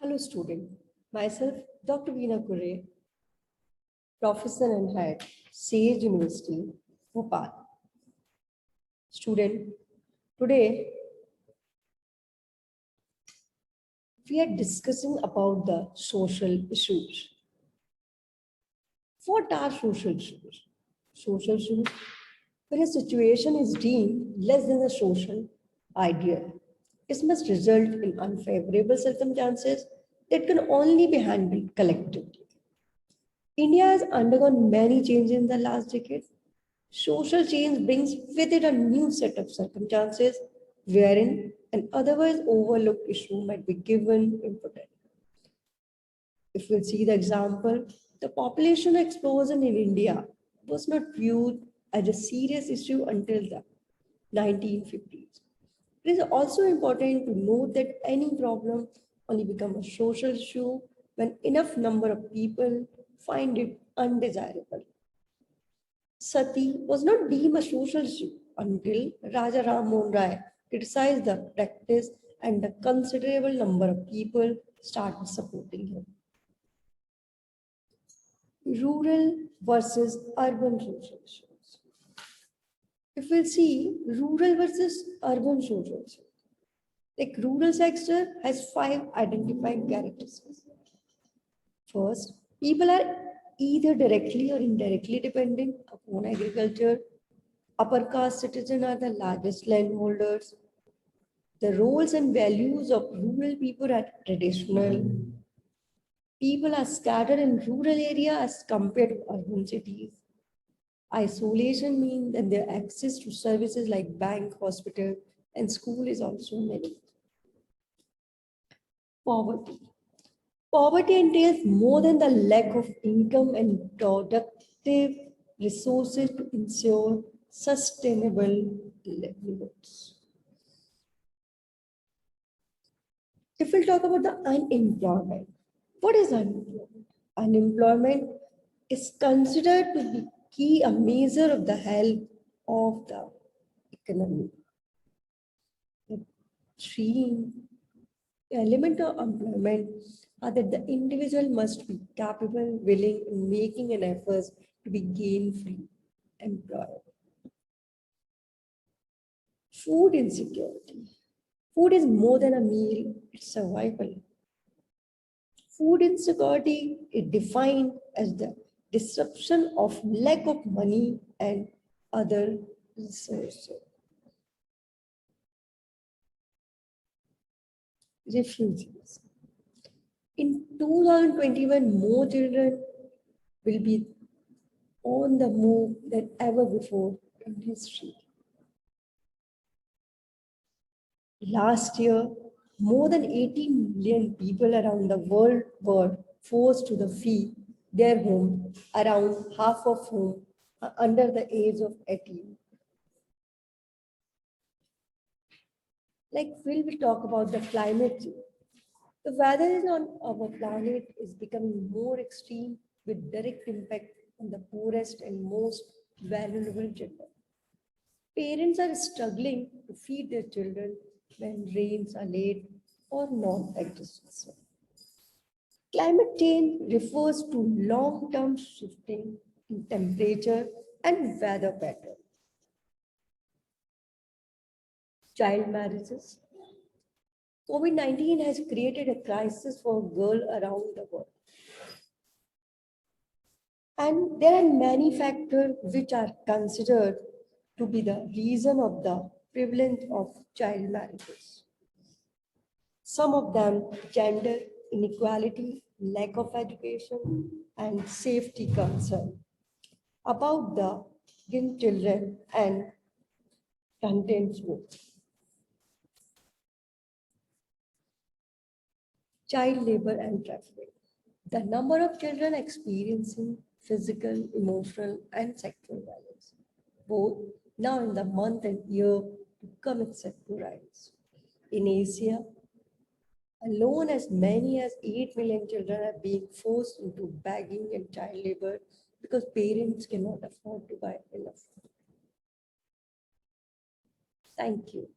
Hello student, myself Dr. Veena Kurre, Professor and Head, Sage University, Bhopal. Student, today we are discussing about the social issues. What are social issues? Social issues, when a situation is deemed less than a social ideal, it must result in unfavorable circumstances that can only be handled collectively. India has undergone many changes in the last decade. Social change brings with it a new set of circumstances wherein an otherwise overlooked issue might be given importance. If we see the example, the population explosion in India was not viewed as a serious issue until the 1950s. It is also important to note that any problem only becomes a social issue when enough number of people find it undesirable. Sati was not deemed a social issue until Raja Ram Mohan Rai criticized the practice and a considerable number of people started supporting him. Rural versus urban social issues. If we'll see rural versus urban social issues, like rural sector has 5 identified characteristics. First, people are either directly or indirectly dependent upon agriculture. Upper caste citizens are the largest landholders. The roles and values of rural people are traditional. People are scattered in rural areas as compared to urban cities. Isolation means that their access to services like bank, hospital, and school is also limited. Poverty. Poverty entails more than the lack of income and productive resources to ensure sustainable livelihoods. If we talk about the unemployment, what is unemployment? Unemployment is considered to be key a measure of the health of the economy. The three elements of employment are that the individual must be capable, willing, and making an effort to be gain-free employed. Food insecurity. Food is more than a meal, it's survival. Food insecurity is defined as the disruption of lack of money and other resources. Refugees. In 2021, more children will be on the move than ever before in history. Last year, more than 80 million people around the world were forced to flee their home, around half of whom are under the age of 18. Like we talk about the climate change. The weather on our planet is becoming more extreme with direct impact on the poorest and most vulnerable children. Parents are struggling to feed their children when rains are late or non-existent. Climate change refers to long-term shifting in temperature and weather patterns. Child marriages. COVID-19 has created a crisis for girls around the world. And there are many factors which are considered to be the reason of the prevalence of child marriages. Some of them gender inequality, lack of education, and safety concern about the young children and contents both. Child labor and trafficking. The number of children experiencing physical, emotional, and sexual violence, both now in the month and year to come, is set to rise. In Asia, alone, as many as 8 million children are being forced into begging and child labor because parents cannot afford to buy enough. Thank you.